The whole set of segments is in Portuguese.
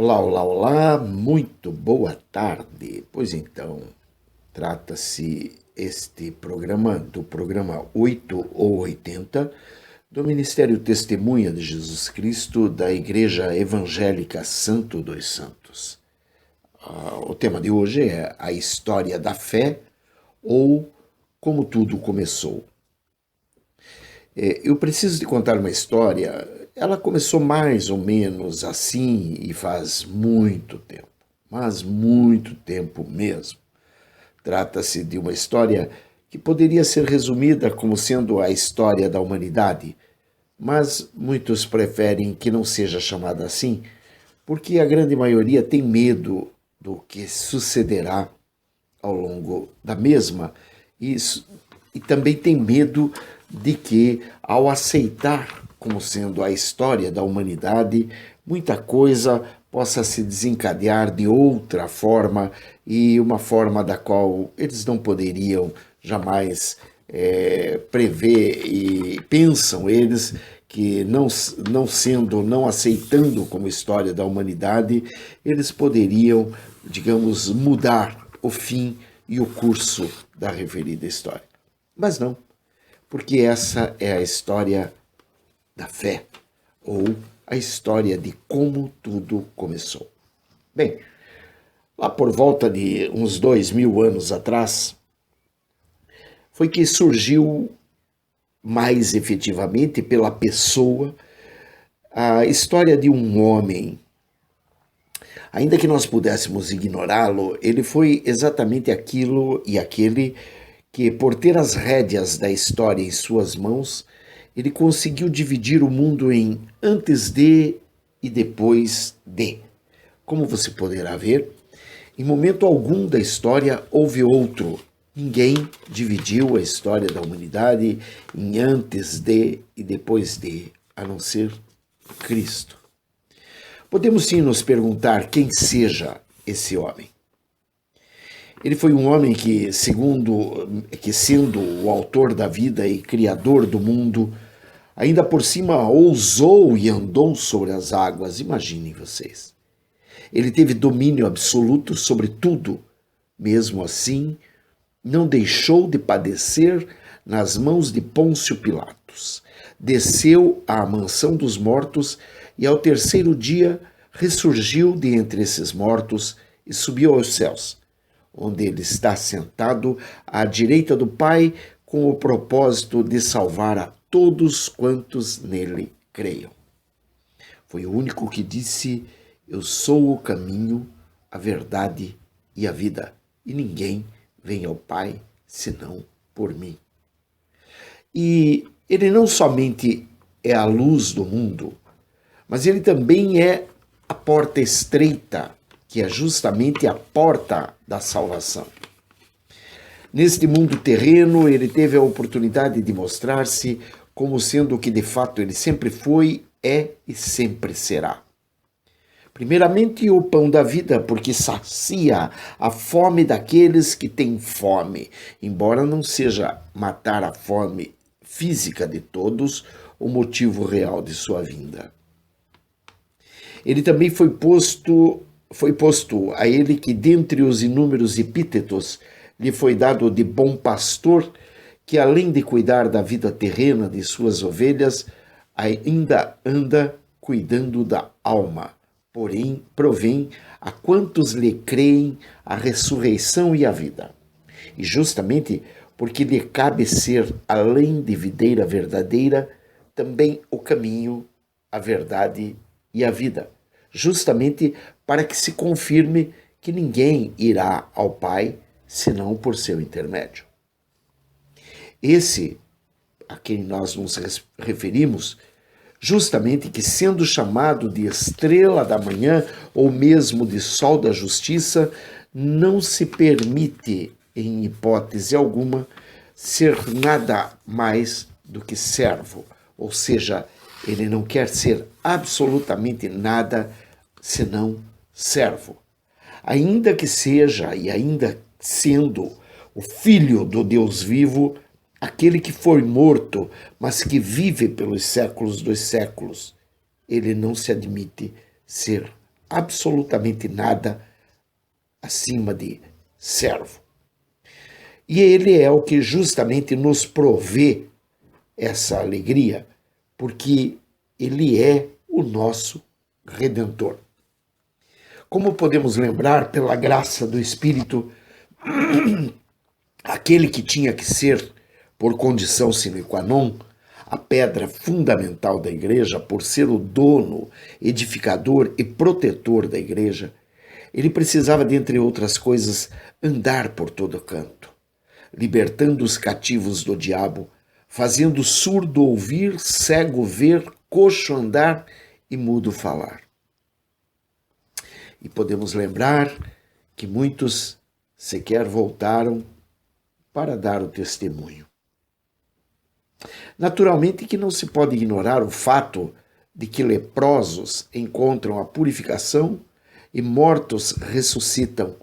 Olá, olá, olá, muito boa tarde. Pois então, trata-se este programa do programa 8 ou 80 do Ministério Testemunha de Jesus Cristo da Igreja Evangélica Santo dos Santos. O tema de hoje é a história da fé ou como tudo começou. Eu preciso te contar uma história. Ela começou mais ou menos assim e faz muito tempo, mas muito tempo mesmo. Trata-se de uma história que poderia ser resumida como sendo a história da humanidade, mas muitos preferem que não seja chamada assim, porque a grande maioria tem medo do que sucederá ao longo da mesma e, e também tem medo de que, ao aceitar como sendo a história da humanidade, muita coisa possa se desencadear de outra forma e uma forma da qual eles não poderiam jamais prever e pensam eles que não aceitando como história da humanidade, eles poderiam, digamos, mudar o fim e o curso da referida história. Mas não, porque essa é a história da fé, ou a história de como tudo começou. Bem, lá por volta de uns 2000 anos atrás, foi que surgiu mais efetivamente pela pessoa a história de um homem. Ainda que nós pudéssemos ignorá-lo, ele foi exatamente aquilo e aquele que, por ter as rédeas da história em suas mãos, ele conseguiu dividir o mundo em antes de e depois de. Como você poderá ver, em momento algum da história houve outro. Ninguém dividiu a história da humanidade em antes de e depois de, a não ser Cristo. Podemos sim nos perguntar quem seja esse homem. Ele foi um homem que, sendo o autor da vida e criador do mundo, ainda por cima ousou e andou sobre as águas, imaginem vocês. Ele teve domínio absoluto sobre tudo. Mesmo assim, não deixou de padecer nas mãos de Pôncio Pilatos. Desceu à mansão dos mortos e ao terceiro dia ressurgiu de entre esses mortos e subiu aos céus, onde ele está sentado à direita do Pai com o propósito de salvar a todos quantos nele creiam. Foi o único que disse: eu sou o caminho, a verdade e a vida, e ninguém vem ao Pai senão por mim. E ele não somente é a luz do mundo, mas ele também é a porta estreita, que é justamente a porta da salvação. Neste mundo terreno, ele teve a oportunidade de mostrar-se como sendo o que de fato ele sempre foi, é e sempre será. Primeiramente, o pão da vida, porque sacia a fome daqueles que têm fome, embora não seja matar a fome física de todos o motivo real de sua vinda. Ele também foi posto a ele que, dentre os inúmeros epítetos, lhe foi dado de bom pastor, que além de cuidar da vida terrena de suas ovelhas, ainda anda cuidando da alma. Porém, provém a quantos lhe creem a ressurreição e a vida. E justamente porque lhe cabe ser, além de videira verdadeira, também o caminho, a verdade e a vida, justamente para que se confirme que ninguém irá ao Pai senão por seu intermédio. Esse a quem nós nos referimos, justamente que, sendo chamado de estrela da manhã ou mesmo de sol da justiça, não se permite, em hipótese alguma, ser nada mais do que servo, ou seja, ele não quer ser absolutamente nada senão servo. Ainda que seja, e ainda sendo o Filho do Deus vivo, aquele que foi morto, mas que vive pelos séculos dos séculos, ele não se admite ser absolutamente nada acima de servo. E ele é o que justamente nos provê essa alegria, porque ele é o nosso Redentor. Como podemos lembrar, pela graça do Espírito, aquele que tinha que ser, por condição sine qua non, a pedra fundamental da igreja, por ser o dono, edificador e protetor da igreja, ele precisava, dentre outras coisas, andar por todo canto, libertando os cativos do diabo, fazendo surdo ouvir, cego ver, coxo andar e mudo falar. E podemos lembrar que muitos sequer voltaram para dar o testemunho. Naturalmente que não se pode ignorar o fato de que leprosos encontram a purificação e mortos ressuscitam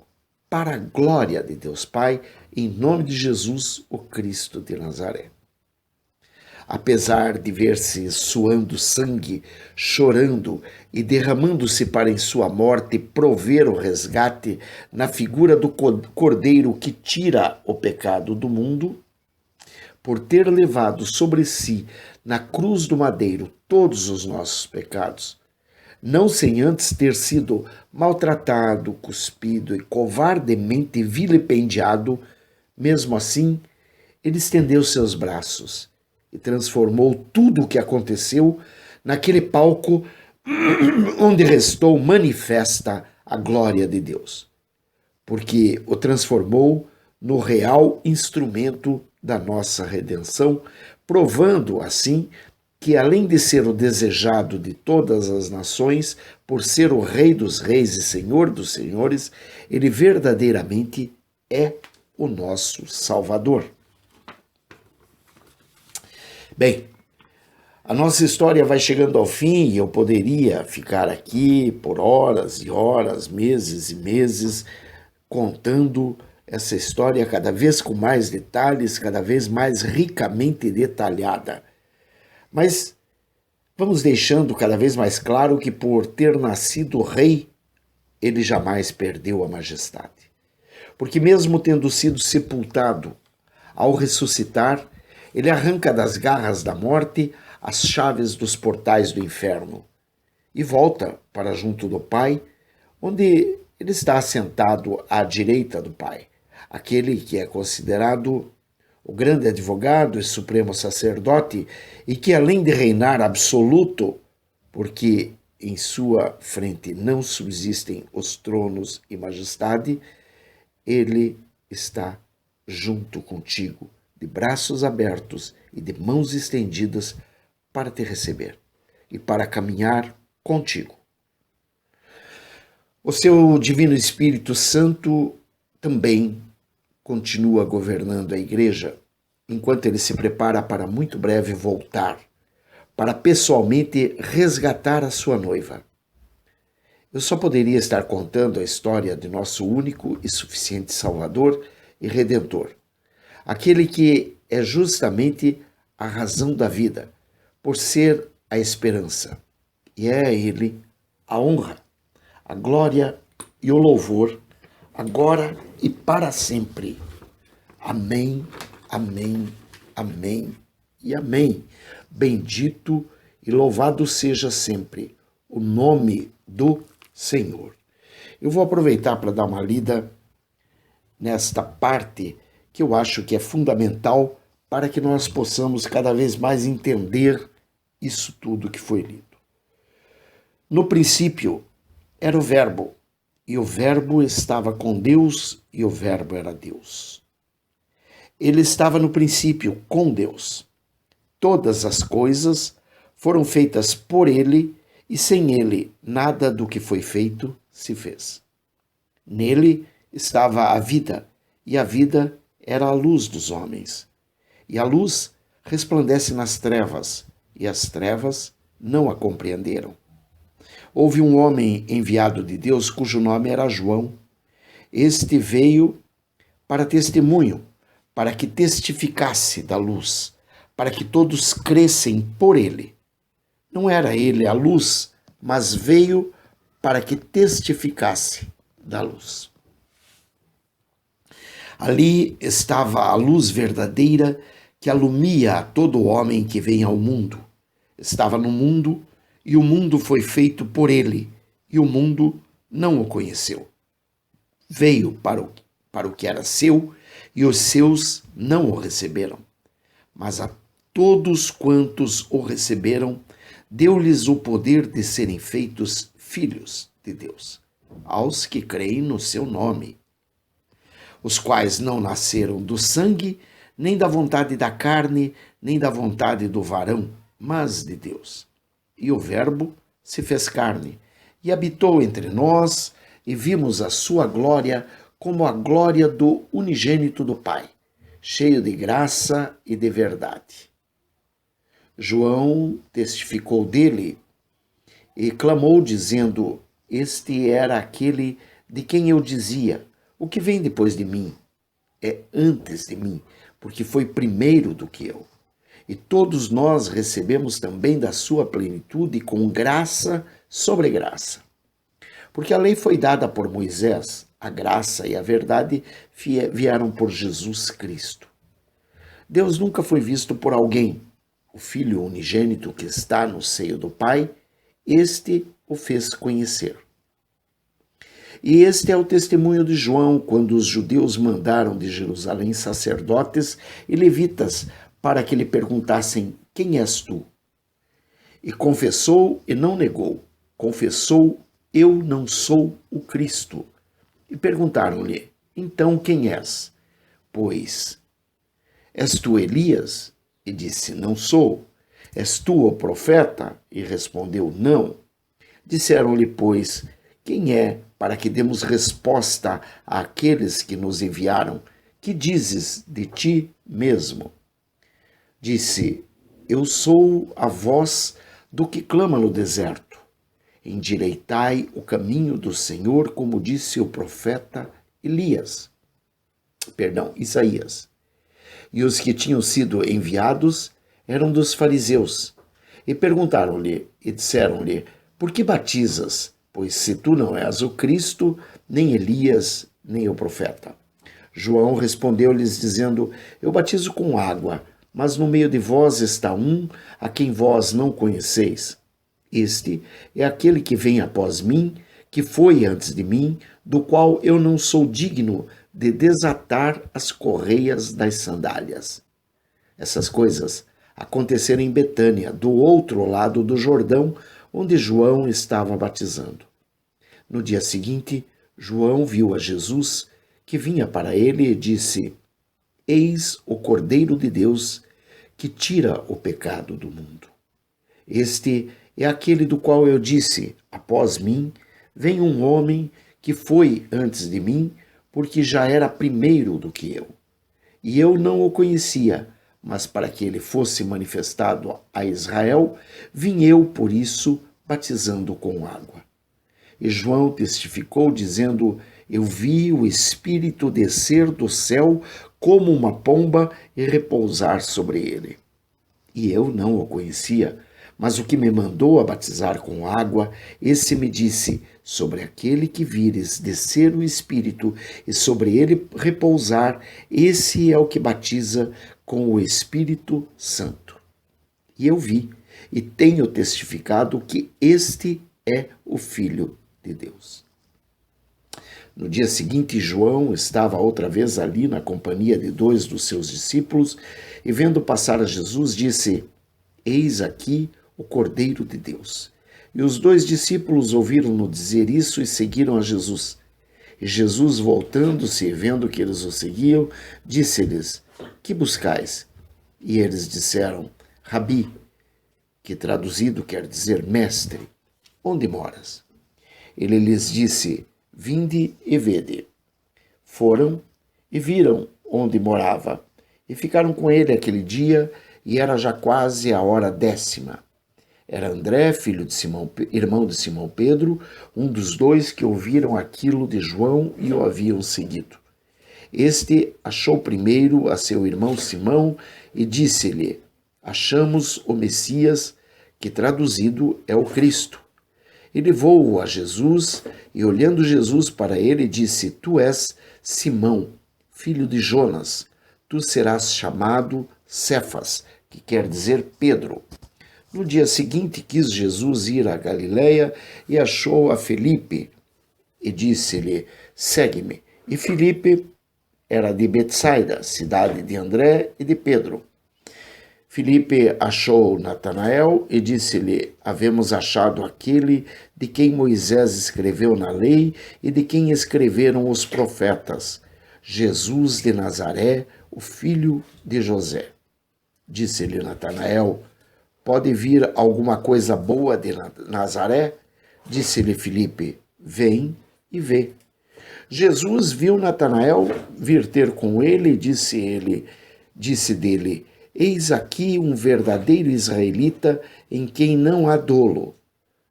para a glória de Deus Pai, em nome de Jesus, o Cristo de Nazaré. Apesar de ver-se suando sangue, chorando e derramando-se para em sua morte prover o resgate na figura do Cordeiro que tira o pecado do mundo, por ter levado sobre si na cruz do madeiro todos os nossos pecados, não sem antes ter sido maltratado, cuspido e covardemente vilipendiado, mesmo assim, ele estendeu seus braços e transformou tudo o que aconteceu naquele palco onde restou manifesta a glória de Deus, porque o transformou no real instrumento da nossa redenção, provando assim que, além de ser o desejado de todas as nações, por ser o Rei dos Reis e Senhor dos Senhores, ele verdadeiramente é o nosso Salvador. Bem, a nossa história vai chegando ao fim e eu poderia ficar aqui por horas e horas, meses e meses, contando essa história cada vez com mais detalhes, cada vez mais ricamente detalhada. Mas vamos deixando cada vez mais claro que, por ter nascido rei, ele jamais perdeu a majestade. Porque mesmo tendo sido sepultado, ao ressuscitar, ele arranca das garras da morte as chaves dos portais do inferno e volta para junto do Pai, onde ele está assentado à direita do Pai, aquele que é considerado o grande advogado e supremo sacerdote e que, além de reinar absoluto, porque em sua frente não subsistem os tronos e majestade, ele está junto contigo, de braços abertos e de mãos estendidas para te receber e para caminhar contigo. O seu Divino Espírito Santo também continua governando a igreja, enquanto ele se prepara para muito breve voltar, para pessoalmente resgatar a sua noiva. Eu só poderia estar contando a história de nosso único e suficiente Salvador e Redentor, aquele que é justamente a razão da vida, por ser a esperança, e é a ele a honra, a glória e o louvor, agora e para sempre. Amém, amém, amém e amém. Bendito e louvado seja sempre o nome do Senhor. Eu vou aproveitar para dar uma lida nesta parte que eu acho que é fundamental para que nós possamos cada vez mais entender isso tudo que foi lido. No princípio era o Verbo, e o Verbo estava com Deus, e o Verbo era Deus. Ele estava no princípio com Deus. Todas as coisas foram feitas por ele, e sem ele nada do que foi feito se fez. Nele estava a vida, e a vida era a luz dos homens. E a luz resplandece nas trevas, e as trevas não a compreenderam. Houve um homem enviado de Deus cujo nome era João. Este veio para testemunho, para que testificasse da luz, para que todos crescem por ele. Não era ele a luz, mas veio para que testificasse da luz. Ali estava a luz verdadeira que alumia a todo homem que vem ao mundo. Estava no mundo, e o mundo foi feito por ele, e o mundo não o conheceu. Veio para o que era seu, e os seus não o receberam. Mas a todos quantos o receberam, deu-lhes o poder de serem feitos filhos de Deus, aos que creem no seu nome, os quais não nasceram do sangue, nem da vontade da carne, nem da vontade do varão, mas de Deus. E o Verbo se fez carne, e habitou entre nós, e vimos a sua glória como a glória do unigênito do Pai, cheio de graça e de verdade. João testificou dele e clamou, dizendo: Este era aquele de quem eu dizia: o que vem depois de mim é antes de mim, porque foi primeiro do que eu. E todos nós recebemos também da sua plenitude com graça sobre graça. Porque a lei foi dada por Moisés, a graça e a verdade vieram por Jesus Cristo. Deus nunca foi visto por alguém. O Filho unigênito que está no seio do Pai, este o fez conhecer. E este é o testemunho de João, quando os judeus mandaram de Jerusalém sacerdotes e levitas para que lhe perguntassem: quem és tu? E confessou e não negou. Confessou: eu não sou o Cristo. E perguntaram-lhe: então quem és? Pois, és tu Elias? E disse: não sou. És tu o profeta? E respondeu: não. Disseram-lhe, pois, quem é, para que demos resposta àqueles que nos enviaram? Que dizes de ti mesmo? Disse: eu sou a voz do que clama no deserto. Endireitai o caminho do Senhor, como disse o profeta Isaías. E os que tinham sido enviados eram dos fariseus. E perguntaram-lhe e disseram-lhe: por que batizas? Pois se tu não és o Cristo, nem Elias, nem o profeta. João respondeu-lhes dizendo: eu batizo com água, mas no meio de vós está um a quem vós não conheceis. Este é aquele que vem após mim, que foi antes de mim, do qual eu não sou digno de desatar as correias das sandálias. Essas coisas aconteceram em Betânia, do outro lado do Jordão, onde João estava batizando. No dia seguinte, João viu a Jesus, que vinha para ele, e disse: eis o Cordeiro de Deus, que tira o pecado do mundo. Este é aquele do qual eu disse: após mim vem um homem que foi antes de mim, porque já era primeiro do que eu. E eu não o conhecia, mas para que ele fosse manifestado a Israel, vim eu, por isso, batizando com água. E João testificou, dizendo: eu vi o Espírito descer do céu como uma pomba e repousar sobre ele. E eu não o conhecia, mas o que me mandou a batizar com água, esse me disse: sobre aquele que vires descer o Espírito e sobre ele repousar, esse é o que batiza com o Espírito Santo. E eu vi e tenho testificado que este é o Filho de Deus. No dia seguinte, João estava outra vez ali na companhia de 2 dos seus discípulos e, vendo passar a Jesus, disse: eis aqui o Cordeiro de Deus. E os 2 discípulos ouviram-no dizer isso e seguiram a Jesus. E Jesus, voltando-se e vendo que eles o seguiam, disse-lhes: que buscais? E eles disseram: Rabi, que traduzido quer dizer mestre, onde moras? Ele lhes disse: vinde e vede. Foram e viram onde morava, e ficaram com ele aquele dia, e era já quase a hora 10ª. Era André, filho de Simão, irmão de Simão Pedro, um dos 2 que ouviram aquilo de João e o haviam seguido. Este achou primeiro a seu irmão Simão e disse-lhe: achamos o Messias, que traduzido é o Cristo. E levou-o a Jesus, e olhando Jesus para ele, disse: Tu és Simão, filho de Jonas, tu serás chamado Cefas, que quer dizer Pedro. No dia seguinte quis Jesus ir a Galiléia e achou a Filipe e disse-lhe: Segue-me. E Filipe era de Betsaida, cidade de André e de Pedro. Filipe achou Natanael e disse-lhe: Havemos achado aquele de quem Moisés escreveu na lei e de quem escreveram os profetas, Jesus de Nazaré, o filho de José. Disse-lhe Natanael: Pode vir alguma coisa boa de Nazaré? Disse-lhe Filipe: Vem e vê. Jesus viu Natanael vir ter com ele e disse dele: Eis aqui um verdadeiro israelita em quem não há dolo.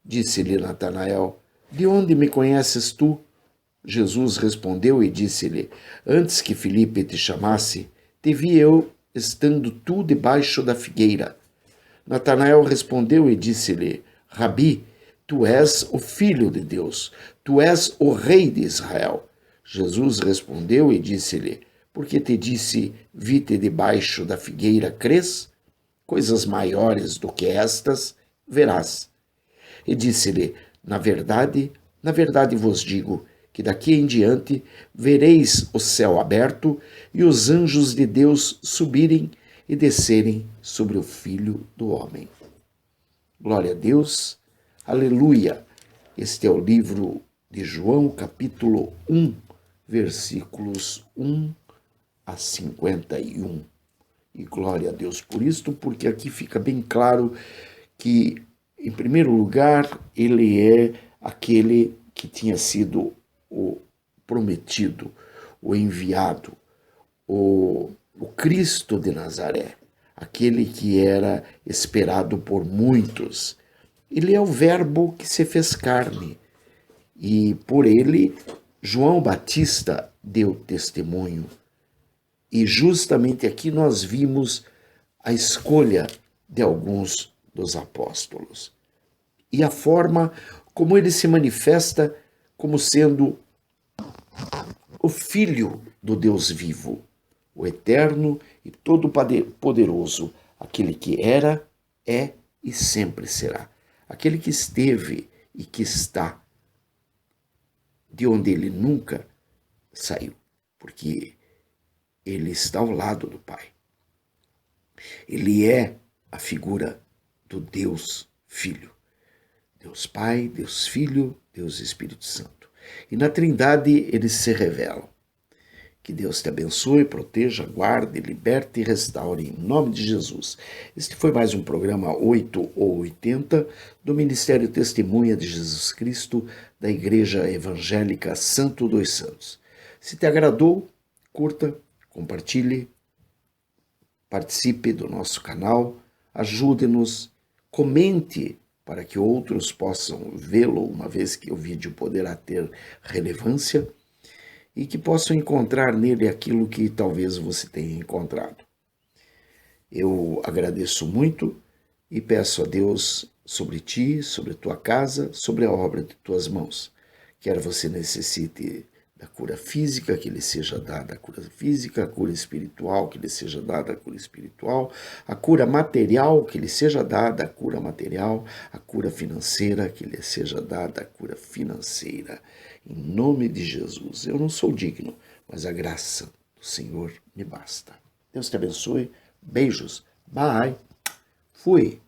Disse-lhe Natanael: De onde me conheces tu? Jesus respondeu e disse-lhe: Antes que Filipe te chamasse, te vi eu estando tu debaixo da figueira. Natanael respondeu e disse-lhe: Rabi, tu és o Filho de Deus, tu és o Rei de Israel. Jesus respondeu e disse-lhe: Porque te disse, vi-te debaixo da figueira, crês? Coisas maiores do que estas verás. E disse-lhe: na verdade vos digo, que daqui em diante vereis o céu aberto e os anjos de Deus subirem e descerem sobre o Filho do Homem. Glória a Deus, aleluia. Este é o livro de João, capítulo 1, versículos 1 a 51. E glória a Deus por isto, porque aqui fica bem claro que, em primeiro lugar, ele é aquele que tinha sido o prometido, o enviado, o Cristo de Nazaré, aquele que era esperado por muitos. Ele é o Verbo que se fez carne e por ele João Batista deu testemunho. E justamente aqui nós vimos a escolha de alguns dos apóstolos e a forma como ele se manifesta como sendo o Filho do Deus vivo, o eterno e todo-poderoso, aquele que era, é e sempre será, aquele que esteve e que está, de onde ele nunca saiu, porque ele está ao lado do Pai. Ele é a figura do Deus Filho. Deus Pai, Deus Filho, Deus Espírito Santo. E na Trindade eles se revelam. Que Deus te abençoe, proteja, guarde, liberte e restaure em nome de Jesus. Este foi mais um programa 8 ou 80 do Ministério Testemunha de Jesus Cristo da Igreja Evangélica Santo dos Santos. Se te agradou, curta, compartilhe, participe do nosso canal, ajude-nos, comente para que outros possam vê-lo, uma vez que o vídeo poderá ter relevância, e que possam encontrar nele aquilo que talvez você tenha encontrado. Eu agradeço muito e peço a Deus sobre ti, sobre tua casa, sobre a obra de tuas mãos. Quer você necessite da cura física, que lhe seja dada a cura física, a cura espiritual, que lhe seja dada a cura espiritual, a cura material, que lhe seja dada a cura material, a cura financeira, que lhe seja dada a cura financeira. Em nome de Jesus, eu não sou digno, mas a graça do Senhor me basta. Deus te abençoe, beijos, bye, fui.